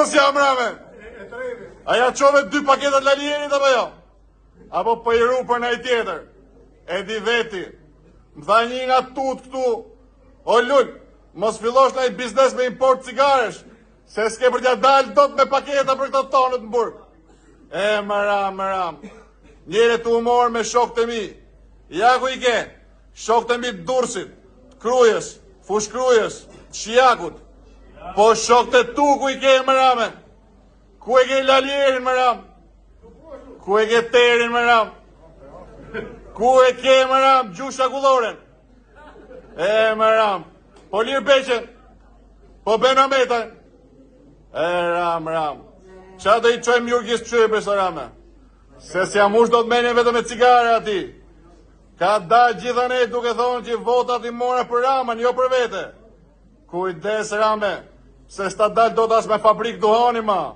Apo si jam rame? Aja qove 2 paketat lalierit apo jo? Apo po i ru për nëjë tjetër? E di veti. Më tha një nga tut këtu, o lull, mos fillosh nëjë biznes me import cigaresh, se s'ke për t'ja dalë dot me paketa për këto tonët në burg. Më ram. Njere të humor me shok të mi. Ja ku i ke, shok të mi të Durrësit, të Krujës, Fush Krujës, të Shijakut. Po shok të tu ku i ke më rame. Ku e ke lalierin më ram? Ku e ke terin më ram? Ku e ke më ram? Gjusha kulloren. Më ram. Po Lir Beqen. Po Beno Metaj. Ram. Qa do i qojmë Jurgjis Pëshyri për së rame? Se si amush do të menje vetëm me cigare ati. Ka da gjitha ne duke thonë që votat i mora për Ramën, jo për vete. Kujdes Rame, se s'ta dal do t'as me fabrik duhani ma.